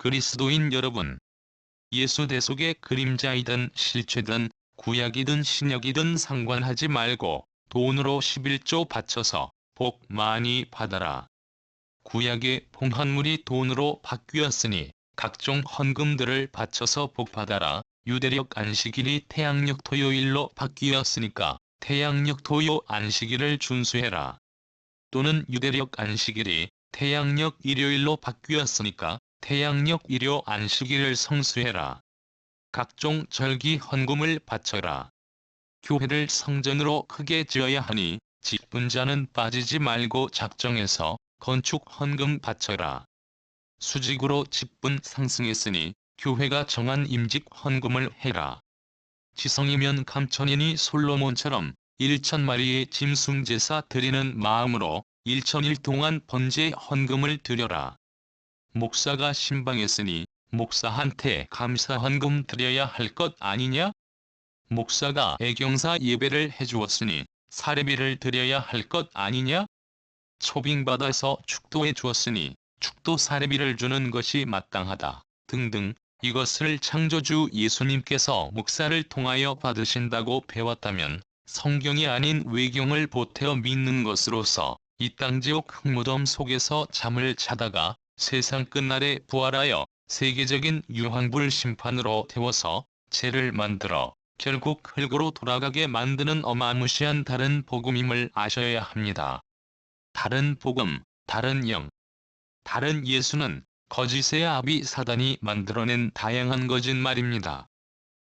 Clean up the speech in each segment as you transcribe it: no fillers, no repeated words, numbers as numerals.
그리스도인 여러분, 예수 대속의 그림자이든 실체든 구약이든 신약이든 상관하지 말고 돈으로 11조 바쳐서 복 많이 받아라. 구약의 봉헌물이 돈으로 바뀌었으니 각종 헌금들을 바쳐서 복 받아라. 유대력 안식일이 태양력 토요일로 바뀌었으니까 태양력 토요 안식일을 준수해라. 또는 유대력 안식일이 태양력 일요일로 바뀌었으니까 태양력 일요 안식일을 성수해라. 각종 절기 헌금을 바쳐라. 교회를 성전으로 크게 지어야 하니 직분 자는 빠지지 말고 작정해서 건축 헌금 바쳐라. 수직으로 직분 상승했으니 교회가 정한 임직 헌금을 해라. 지성이면 감천이니 솔로몬처럼 1,000마리의 짐승제사 드리는 마음으로 1,000일 동안 번제 헌금을 드려라. 목사가 신방했으니 목사한테 감사 헌금 드려야 할 것 아니냐? 목사가 애경사 예배를 해주었으니 사례비를 드려야 할 것 아니냐? 초빙받아서 축도해 주었으니 축도 사례비를 주는 것이 마땅하다. 등등. 이것을 창조주 예수님께서 목사를 통하여 받으신다고 배웠다면 성경이 아닌 외경을 보태어 믿는 것으로서 이 땅지옥 흙무덤 속에서 잠을 자다가 세상 끝날에 부활하여 세계적인 유황불 심판으로 태워서 죄를 만들어 결국 흙으로 돌아가게 만드는 어마무시한 다른 복음임을 아셔야 합니다. 다른 복음, 다른 영, 다른 예수는 거짓의 아비 사단이 만들어낸 다양한 거짓말입니다.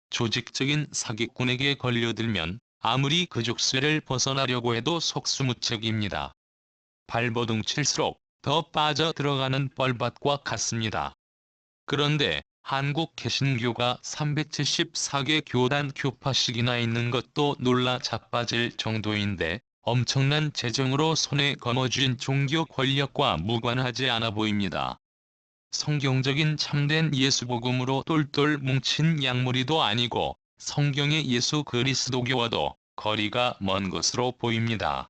조직적인 사기꾼에게 걸려들면 아무리 그 족쇄를 벗어나려고 해도 속수무책입니다. 발버둥 칠수록 더 빠져 들어가는 뻘밭과 같습니다. 그런데 한국 개신교가 374개 교단 교파식이나 있는 것도 놀라 자빠질 정도인데 엄청난 재정으로 손에 거머쥔 종교 권력과 무관하지 않아 보입니다. 성경적인 참된 예수복음으로 똘똘 뭉친 양무리도 아니고 성경의 예수 그리스도교와도 거리가 먼 것으로 보입니다.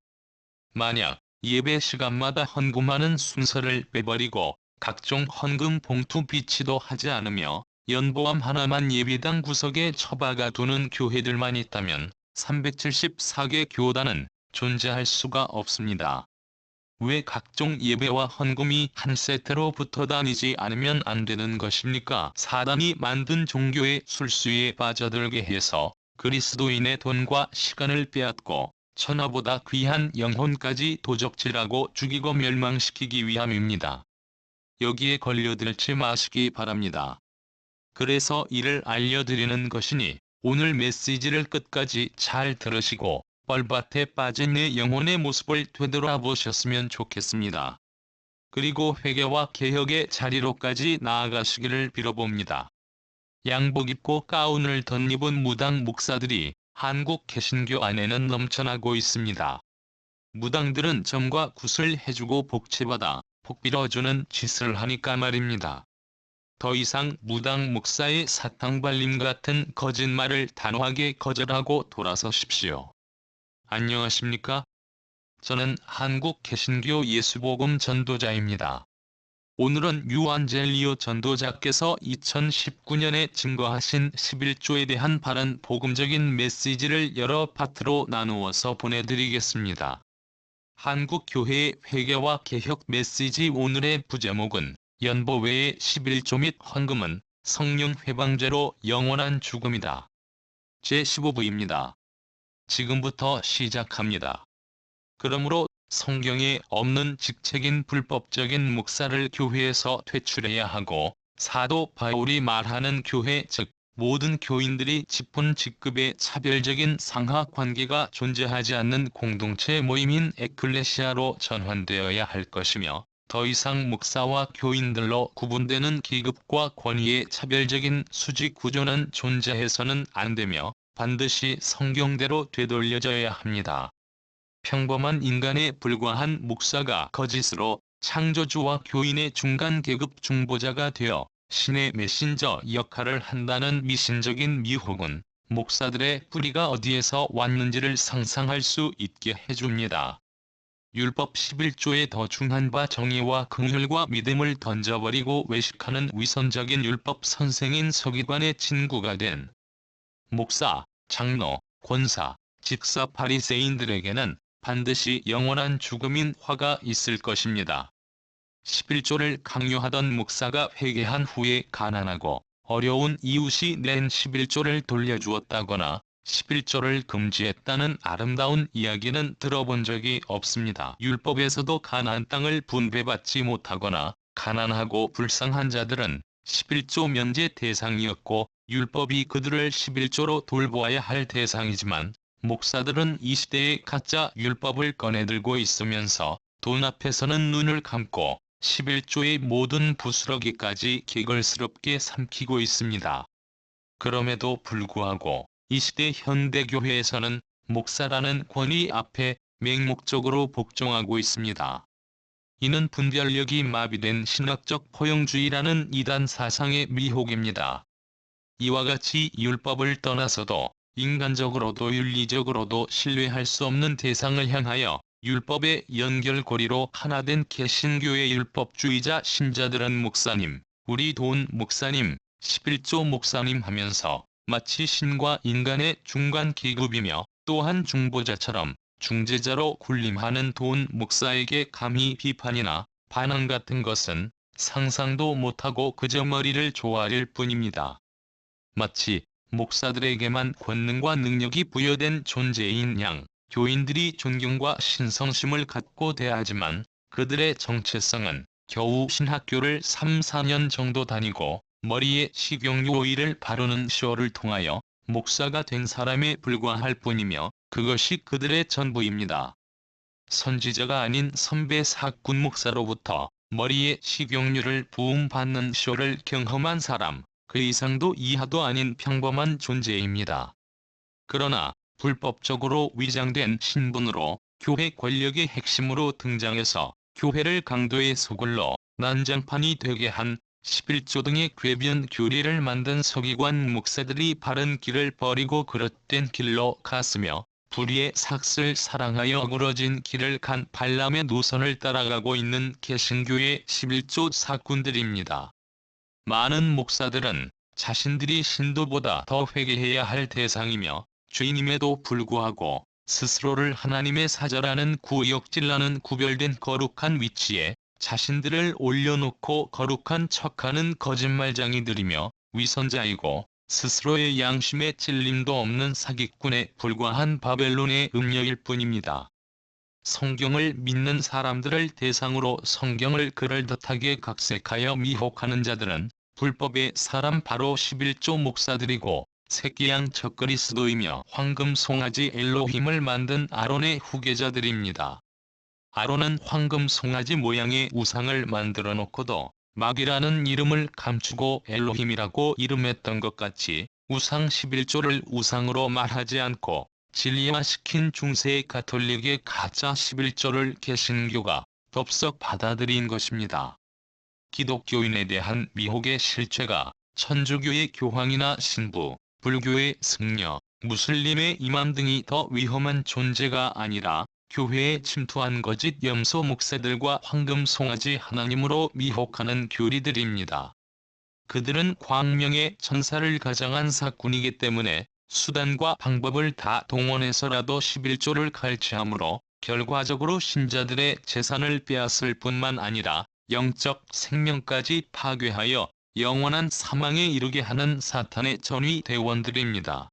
만약 예배 시간마다 헌금하는 순서를 빼버리고 각종 헌금 봉투 비치도 하지 않으며 연보암 하나만 예배당 구석에 처박아 두는 교회들만 있다면 374개 교단은 존재할 수가 없습니다. 왜 각종 예배와 헌금이 한 세트로 붙어 다니지 않으면 안 되는 것입니까? 사단이 만든 종교의 술수에 빠져들게 해서 그리스도인의 돈과 시간을 빼앗고 천하보다 귀한 영혼까지 도적질하고 죽이고 멸망시키기 위함입니다. 여기에 걸려들지 마시기 바랍니다. 그래서 이를 알려드리는 것이니 오늘 메시지를 끝까지 잘 들으시고 뻘밭에 빠진 내 영혼의 모습을 되돌아보셨으면 좋겠습니다. 그리고 회개와 개혁의 자리로까지 나아가시기를 빌어봅니다. 양복 입고 가운을 덧입은 무당 목사들이 한국 개신교 안에는 넘쳐나고 있습니다. 무당들은 점과 굿을 해주고 복채받아 복 빌어주는 짓을 하니까 말입니다. 더 이상 무당 목사의 사탕발림 같은 거짓말을 단호하게 거절하고 돌아서십시오. 안녕하십니까? 저는 한국 개신교 예수복음 전도자입니다. 오늘은 유안젤리오 전도자께서 2019년에 증거하신 11조에 대한 바른 복음적인 메시지를 여러 파트로 나누어서 보내드리겠습니다. 한국 교회의 회개와 개혁 메시지. 오늘의 부제목은 연보 외의 11조 및 헌금은 성령 회방죄로 영원한 죽음이다. 제15부입니다. 지금부터 시작합니다. 그러므로 성경에 없는 직책인 불법적인 목사를 교회에서 퇴출해야 하고 사도 바울이 말하는 교회 즉 모든 교인들이 직분 직급의 차별적인 상하 관계가 존재하지 않는 공동체 모임인 에클레시아로 전환되어야 할 것이며 더 이상 목사와 교인들로 구분되는 기급과 권위의 차별적인 수직 구조는 존재해서는 안 되며 반드시 성경대로 되돌려져야 합니다. 평범한 인간에 불과한 목사가 거짓으로 창조주와 교인의 중간 계급 중보자가 되어 신의 메신저 역할을 한다는 미신적인 미혹은 목사들의 뿌리가 어디에서 왔는지를 상상할 수 있게 해줍니다. 율법 11조에 더 중한 바 정의와 긍휼과 믿음을 던져버리고 외식하는 위선적인 율법 선생인 서기관의 친구가 된 목사, 장로, 권사, 집사 바리새인들에게는 반드시 영원한 죽음인 화가 있을 것입니다. 11조를 강요하던 목사가 회개한 후에 가난하고 어려운 이웃이 낸 11조를 돌려주었다거나 11조를 금지했다는 아름다운 이야기는 들어본 적이 없습니다. 율법에서도 가나안 땅을 분배받지 못하거나 가난하고 불쌍한 자들은 11조 면제 대상이었고 율법이 그들을 11조로 돌보아야 할 대상이지만 목사들은 이 시대에 가짜 율법을 꺼내들고 있으면서 돈 앞에서는 눈을 감고 11조의 모든 부스러기까지 개걸스럽게 삼키고 있습니다. 그럼에도 불구하고 이 시대 현대교회에서는 목사라는 권위 앞에 맹목적으로 복종하고 있습니다. 이는 분별력이 마비된 신학적 포용주의라는 이단 사상의 미혹입니다. 이와 같이 율법을 떠나서도 인간적으로도 윤리적으로도 신뢰할 수 없는 대상을 향하여 율법의 연결고리로 하나된 개신교의 율법주의자 신자들은 목사님, 우리 돈 목사님, 11조 목사님 하면서 마치 신과 인간의 중간 기급이며 또한 중보자처럼 중재자로 군림하는 돈 목사에게 감히 비판이나 반항 같은 것은 상상도 못하고 그저 머리를 조아릴 뿐입니다. 마치 목사들에게만 권능과 능력이 부여된 존재인 양 교인들이 존경과 신성심을 갖고 대하지만 그들의 정체성은 겨우 신학교를 3, 4년 정도 다니고 머리에 식용유 오일을 바르는 쇼를 통하여 목사가 된 사람에 불과할 뿐이며 그것이 그들의 전부입니다. 선지자가 아닌 선배 사꾼 목사로부터 머리에 식용유를 부음받는 쇼를 경험한 사람, 그 이상도 이하도 아닌 평범한 존재입니다. 그러나 불법적으로 위장된 신분으로 교회 권력의 핵심으로 등장해서 교회를 강도의 소굴로 난장판이 되게 한 11조 등의 궤변 교리를 만든 서기관 목사들이 바른 길을 버리고 그릇된 길로 갔으며 불의의 삭슬 사랑하여 어그러진 길을 간 발람의 노선을 따라가고 있는 개신교의 11조 사꾼들입니다. 많은 목사들은 자신들이 신도보다 더 회개해야 할 대상이며 죄인임에도 불구하고 스스로를 하나님의 사자라는 구역질나는 구별된 거룩한 위치에 자신들을 올려놓고 거룩한 척하는 거짓말쟁이들이며 위선자이고 스스로의 양심에 찔림도 없는 사기꾼에 불과한 바벨론의 음녀일 뿐입니다. 성경을 믿는 사람들을 대상으로 성경을 그럴듯하게 각색하여 미혹하는 자들은 불법의 사람 바로 11조 목사들이고 새끼양 적그리스도이며 황금 송아지 엘로힘을 만든 아론의 후계자들입니다. 아론은 황금 송아지 모양의 우상을 만들어 놓고도 막이라는 이름을 감추고 엘로힘이라고 이름했던 것 같이 우상 11조를 우상으로 말하지 않고 진리화시킨 중세 가톨릭의 가짜 11조를 개신교가 덥석 받아들인 것입니다. 기독교인에 대한 미혹의 실체가 천주교의 교황이나 신부, 불교의 승려, 무슬림의 이맘 등이 더 위험한 존재가 아니라 교회에 침투한 거짓 염소 목사들과 황금 송아지 하나님으로 미혹하는 교리들입니다. 그들은 광명의 천사를 가장한 사꾼이기 때문에 수단과 방법을 다 동원해서라도 11조를 갈취하므로 결과적으로 신자들의 재산을 빼앗을 뿐만 아니라 영적 생명까지 파괴하여 영원한 사망에 이르게 하는 사탄의 전위 대원들입니다.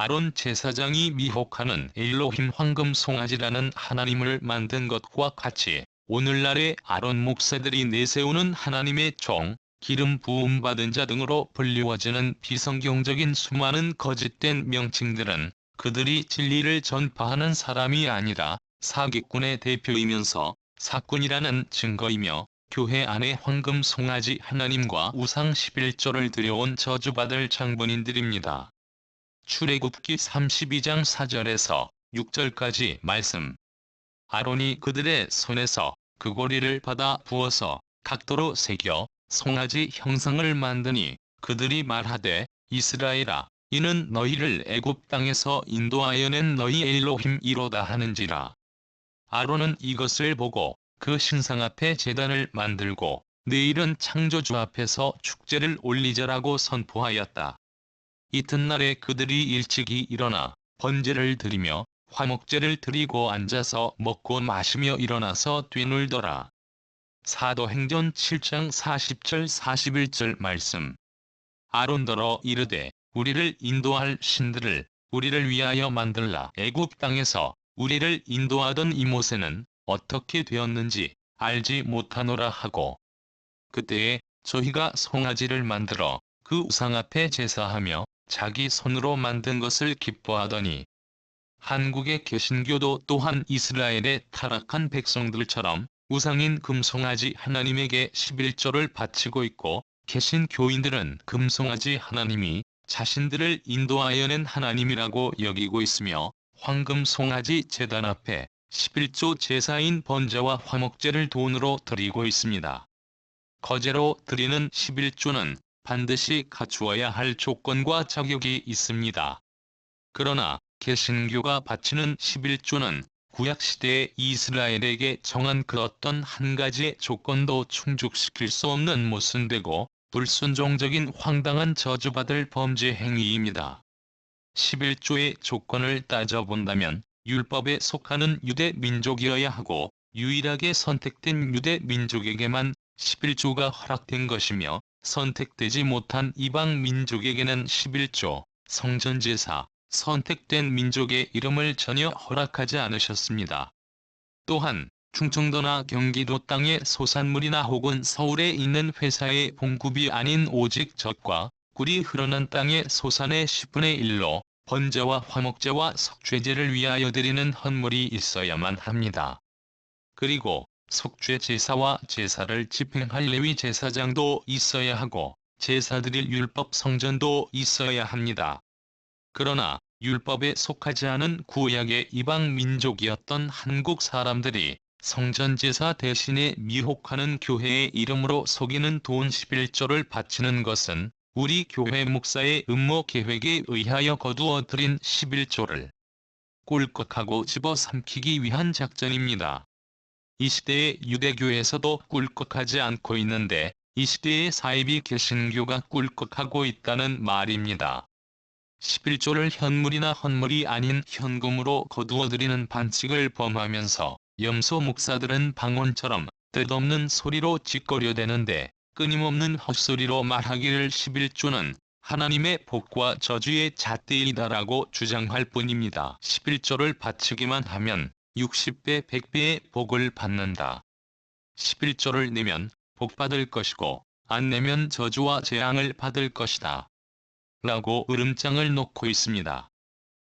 아론 제사장이 미혹하는 엘로힘 황금 송아지라는 하나님을 만든 것과 같이 오늘날의 아론 목사들이 내세우는 하나님의 종, 기름 부음 받은 자 등으로 불리워지는 비성경적인 수많은 거짓된 명칭들은 그들이 진리를 전파하는 사람이 아니라 사기꾼의 대표이면서 사꾼이라는 증거이며 교회 안에 황금 송아지 하나님과 우상 11조를 들여온 저주받을 장본인들입니다. 출애굽기 32장 4절에서 6절까지 말씀. 아론이 그들의 손에서 그 고리를 받아 부어서 각도로 새겨 송아지 형상을 만드니 그들이 말하되 이스라엘아 이는 너희를 애굽 땅에서 인도하여 낸 너희 엘로힘이로다 하는지라. 아론은 이것을 보고 그 신상 앞에 제단을 만들고 내일은 창조주 앞에서 축제를 올리자라고 선포하였다. 이튿날에 그들이 일찍이 일어나 번제를 드리며 화목제를 드리고 앉아서 먹고 마시며 일어나서 뒤놀더라. 사도행전 7장 40절 41절 말씀. 아론더러 이르되 우리를 인도할 신들을 우리를 위하여 만들라. 애굽 땅에서 우리를 인도하던 이 모세는 어떻게 되었는지 알지 못하노라 하고, 그때에 저희가 송아지를 만들어 그 우상 앞에 제사하며 자기 손으로 만든 것을 기뻐하더니, 한국의 개신교도 또한 이스라엘의 타락한 백성들처럼 우상인 금송아지 하나님에게 11조를 바치고 있고, 개신교인들은 금송아지 하나님이 자신들을 인도하여 낸 하나님이라고 여기고 있으며 황금 송아지 제단 앞에 11조 제사인 번제와 화목제를 돈으로 드리고 있습니다. 거제로 드리는 11조는 반드시 갖추어야 할 조건과 자격이 있습니다. 그러나 개신교가 바치는 11조는 구약시대의 이스라엘에게 정한 그 어떤 한 가지의 조건도 충족시킬 수 없는 모순되고 불순종적인 황당한 저주받을 범죄 행위입니다. 11조의 조건을 따져본다면 율법에 속하는 유대 민족이어야 하고 유일하게 선택된 유대 민족에게만 11조가 허락된 것이며, 선택되지 못한 이방 민족에게는 11조, 성전제사, 선택된 민족의 이름을 전혀 허락하지 않으셨습니다. 또한 충청도나 경기도 땅의 소산물이나 혹은 서울에 있는 회사의 봉급이 아닌 오직 젖과 꿀이 흐르는 땅의 소산의 10분의 1로 번제와 화목제와 속죄제를 위하여 드리는 헌물이 있어야만 합니다. 그리고 속죄 제사와 제사를 집행할 레위 제사장도 있어야 하고 제사 드릴 율법 성전도 있어야 합니다. 그러나 율법에 속하지 않은 구약의 이방 민족이었던 한국 사람들이 성전제사 대신에 미혹하는 교회의 이름으로 속이는 돈 11조를 바치는 것은 우리 교회 목사의 음모 계획에 의하여 거두어 들인 11조를 꿀꺽하고 집어삼키기 위한 작전입니다. 이 시대의 유대교에서도 꿀꺽하지 않고 있는데 이 시대의 사이비 개신교가 꿀꺽하고 있다는 말입니다. 11조를 현물이나 헌물이 아닌 현금으로 거두어들이는 반칙을 범하면서 염소 목사들은 방언처럼 뜻없는 소리로 짓거려대는데 끊임없는 헛소리로 말하기를 11조는 하나님의 복과 저주의 잣대이다라고 주장할 뿐입니다. 11조를 바치기만 하면 60배 100배의 복을 받는다. 11조를 내면 복 받을 것이고 안 내면 저주와 재앙을 받을 것이다. 라고 으름장을 놓고 있습니다.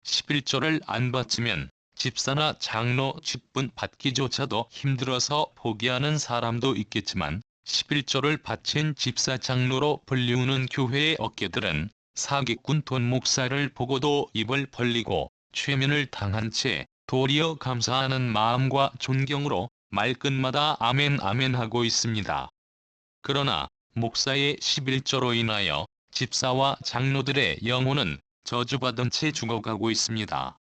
11조를 안 바치면 집사나 장로 직분 받기조차도 힘들어서 포기하는 사람도 있겠지만 11조를 바친 집사 장로로 불리우는 교회의 어깨들은 사기꾼 돈 목사를 보고도 입을 벌리고 최면을 당한 채 도리어 감사하는 마음과 존경으로 말끝마다 아멘 아멘 하고 있습니다. 그러나 목사의 11조로 인하여 집사와 장로들의 영혼은 저주받은 채 죽어가고 있습니다.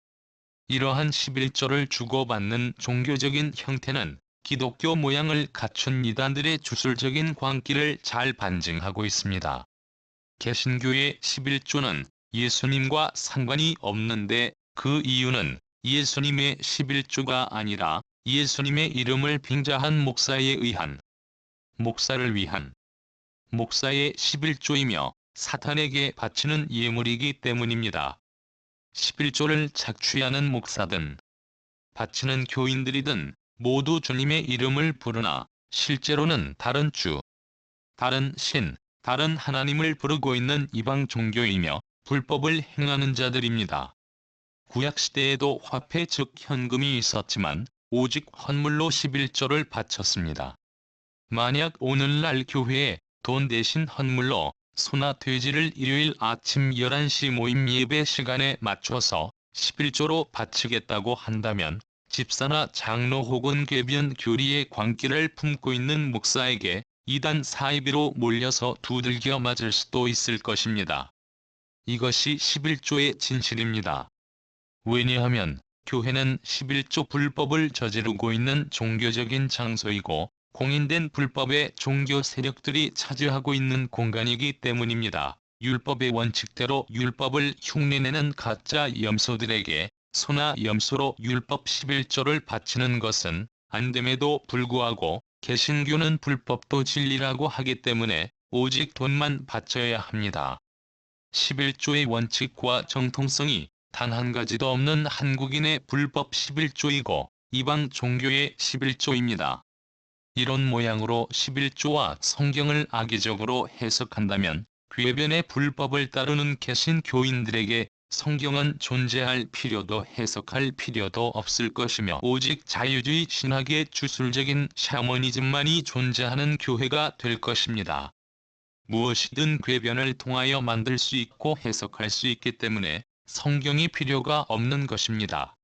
이러한 11조를 주고받는 종교적인 형태는 기독교 모양을 갖춘 이단들의 주술적인 광기를 잘 반증하고 있습니다. 개신교의 11조는 예수님과 상관이 없는데 그 이유는 예수님의 11조가 아니라 예수님의 이름을 빙자한 목사에 의한, 목사를 위한, 목사의 11조이며 사탄에게 바치는 예물이기 때문입니다. 11조를 착취하는 목사든 바치는 교인들이든 모두 주님의 이름을 부르나 실제로는 다른 주, 다른 신, 다른 하나님을 부르고 있는 이방 종교이며 불법을 행하는 자들입니다. 구약시대에도 화폐 즉 현금이 있었지만 오직 헌물로 11조를 바쳤습니다. 만약 오늘날 교회에 돈 대신 헌물로 소나 돼지를 일요일 아침 11시 모임 예배 시간에 맞춰서 11조로 바치겠다고 한다면 집사나 장로 혹은 궤변 교리의 광기를 품고 있는 목사에게 이단 사이비로 몰려서 두들겨 맞을 수도 있을 것입니다. 이것이 11조의 진실입니다. 왜냐하면 교회는 11조 불법을 저지르고 있는 종교적인 장소이고 공인된 불법의 종교 세력들이 차지하고 있는 공간이기 때문입니다. 율법의 원칙대로 율법을 흉내내는 가짜 염소들에게 소나 염소로 율법 11조를 바치는 것은 안됨에도 불구하고 개신교는 불법도 진리라고 하기 때문에 오직 돈만 바쳐야 합니다. 11조의 원칙과 정통성이 단 한 가지도 없는 한국인의 불법 11조이고 이방 종교의 11조입니다. 이런 모양으로 11조와 성경을 악의적으로 해석한다면 궤변의 불법을 따르는 개신교인들에게 성경은 존재할 필요도 해석할 필요도 없을 것이며 오직 자유주의 신학의 주술적인 샤머니즘만이 존재하는 교회가 될 것입니다. 무엇이든 궤변을 통하여 만들 수 있고 해석할 수 있기 때문에 성경이 필요가 없는 것입니다.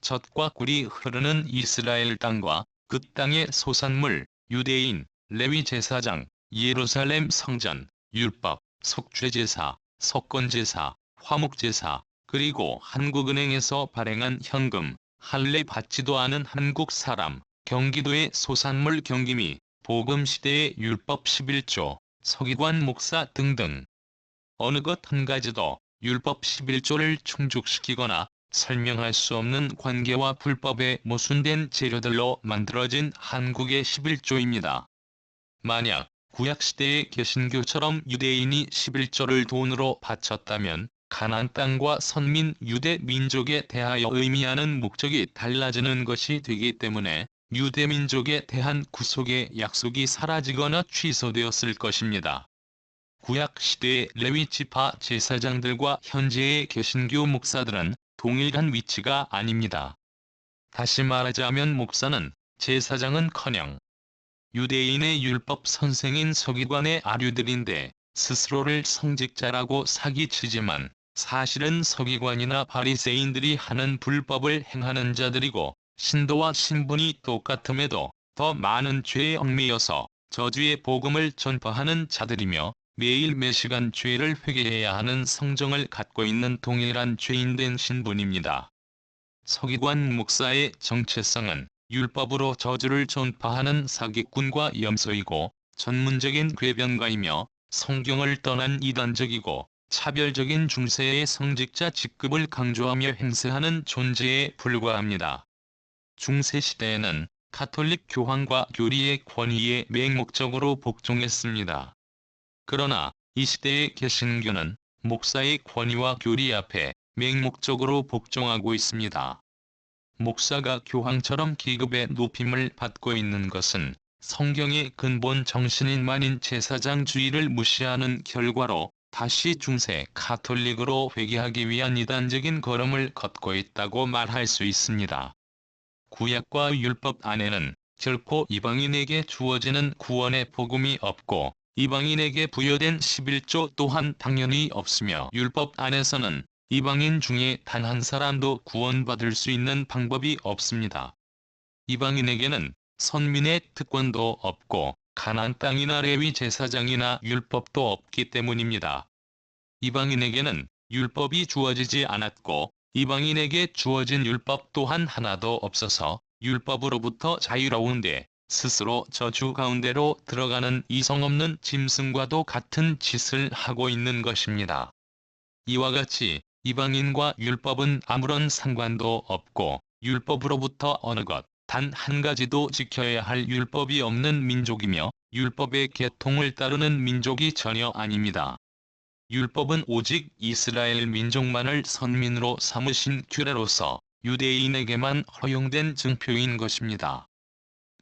젖과 꿀이 흐르는 이스라엘 땅과 그 땅의 소산물, 유대인, 레위 제사장, 예루살렘 성전, 율법, 속죄제사, 속건제사, 화목제사, 그리고 한국은행에서 발행한 현금, 할례 받지도 않은 한국 사람, 경기도의 소산물 경기미, 복음시대의 율법 11조, 서기관 목사 등등. 어느 것 한 가지도 율법 11조를 충족시키거나 설명할 수 없는 관계와 불법에 모순된 재료들로 만들어진 한국의 11조입니다. 만약 구약시대의 개신교처럼 유대인이 11조를 돈으로 바쳤다면 가나안 땅과 선민 유대 민족에 대하여 의미하는 목적이 달라지는 것이 되기 때문에 유대 민족에 대한 구속의 약속이 사라지거나 취소되었을 것입니다. 구약 시대의 레위 지파 제사장들과 현재의 개신교 목사들은 동일한 위치가 아닙니다. 다시 말하자면 목사는 제사장은커녕 유대인의 율법 선생인 서기관의 아류들인데 스스로를 성직자라고 사기치지만 사실은 서기관이나 바리새인들이 하는 불법을 행하는 자들이고 신도와 신분이 똑같음에도 더 많은 죄에 얽매여서 저주의 복음을 전파하는 자들이며 매일 매시간 죄를 회개해야 하는 성정을 갖고 있는 동일한 죄인된 신분입니다. 서기관 목사의 정체성은 율법으로 저주를 전파하는 사기꾼과 염소이고 전문적인 궤변가이며 성경을 떠난 이단적이고 차별적인 중세의 성직자 직급을 강조하며 행세하는 존재에 불과합니다. 중세시대에는 가톨릭 교황과 교리의 권위에 맹목적으로 복종했습니다. 그러나 이 시대의 개신교는 목사의 권위와 교리 앞에 맹목적으로 복종하고 있습니다. 목사가 교황처럼 기급의 높임을 받고 있는 것은 성경의 근본 정신인 만인 제사장주의를 무시하는 결과로 다시 중세 가톨릭으로 회귀하기 위한 이단적인 걸음을 걷고 있다고 말할 수 있습니다. 구약과 율법 안에는 결코 이방인에게 주어지는 구원의 복음이 없고 이방인에게 부여된 11조 또한 당연히 없으며 율법 안에서는 이방인 중에 단 한 사람도 구원받을 수 있는 방법이 없습니다. 이방인에게는 선민의 특권도 없고 가나안 땅이나 레위 제사장이나 율법도 없기 때문입니다. 이방인에게는 율법이 주어지지 않았고 이방인에게 주어진 율법 또한 하나도 없어서 율법으로부터 자유로운데 스스로 저주 가운데로 들어가는 이성 없는 짐승과도 같은 짓을 하고 있는 것입니다. 이와 같이 이방인과 율법은 아무런 상관도 없고 율법으로부터 어느 것, 단 한 가지도 지켜야 할 율법이 없는 민족이며 율법의 계통을 따르는 민족이 전혀 아닙니다. 율법은 오직 이스라엘 민족만을 선민으로 삼으신 규례로서 유대인에게만 허용된 증표인 것입니다.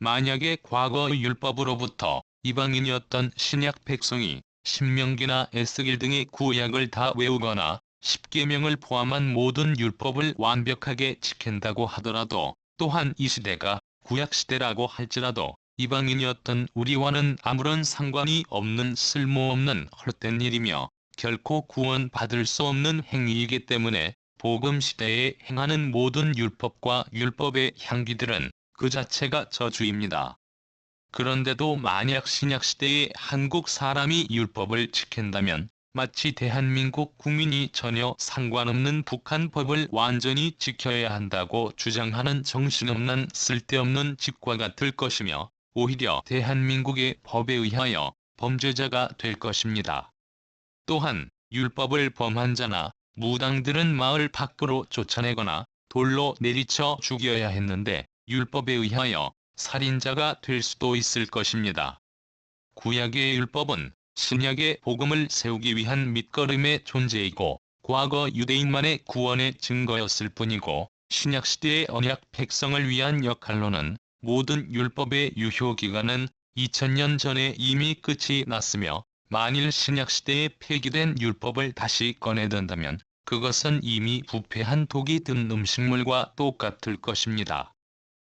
만약에 과거 율법으로부터 이방인이었던 신약 백성이 신명기나 에스겔 등의 구약을 다 외우거나 십계명을 포함한 모든 율법을 완벽하게 지킨다고 하더라도 또한 이 시대가 구약시대라고 할지라도 이방인이었던 우리와는 아무런 상관이 없는 쓸모없는 헛된 일이며 결코 구원받을 수 없는 행위이기 때문에 복음시대에 행하는 모든 율법과 율법의 향기들은 그 자체가 저주입니다. 그런데도 만약 신약시대의 한국 사람이 율법을 지킨다면 마치 대한민국 국민이 전혀 상관없는 북한 법을 완전히 지켜야 한다고 주장하는 정신없는 쓸데없는 짓과 같을 것이며 오히려 대한민국의 법에 의하여 범죄자가 될 것입니다. 또한 율법을 범한 자나 무당들은 마을 밖으로 쫓아내거나 돌로 내리쳐 죽여야 했는데 율법에 의하여 살인자가 될 수도 있을 것입니다. 구약의 율법은 신약의 복음을 세우기 위한 밑거름의 존재이고 과거 유대인만의 구원의 증거였을 뿐이고 신약시대의 언약 백성을 위한 역할로는 모든 율법의 유효기간은 2000년 전에 이미 끝이 났으며 만일 신약시대에 폐기된 율법을 다시 꺼내든다면 그것은 이미 부패한 독이 든 음식물과 똑같을 것입니다.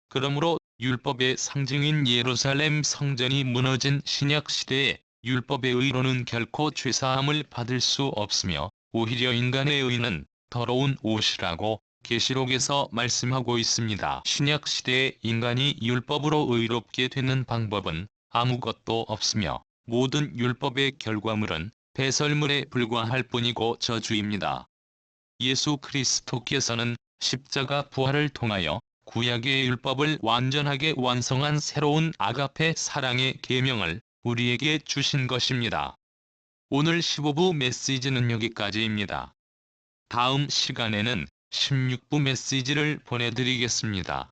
그러므로 율법의 상징인 예루살렘 성전이 무너진 신약시대에 율법의 의로는 결코 죄사함을 받을 수 없으며 오히려 인간의 의는 더러운 옷이라고 계시록에서 말씀하고 있습니다. 신약시대에 인간이 율법으로 의롭게 되는 방법은 아무것도 없으며 모든 율법의 결과물은 배설물에 불과할 뿐이고 저주입니다. 예수 그리스도께서는 십자가 부활을 통하여 구약의 율법을 완전하게 완성한 새로운 아가페 사랑의 계명을 우리에게 주신 것입니다. 오늘 15부 메시지는 여기까지입니다. 다음 시간에는 16부 메시지를 보내드리겠습니다.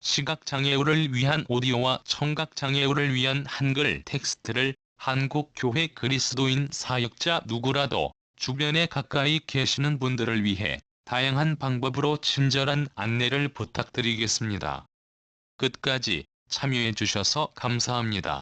시각장애우를 위한 오디오와 청각장애우를 위한 한글 텍스트를 한국교회 그리스도인 사역자 누구라도 주변에 가까이 계시는 분들을 위해 다양한 방법으로 친절한 안내를 부탁드리겠습니다. 끝까지 참여해 주셔서 감사합니다.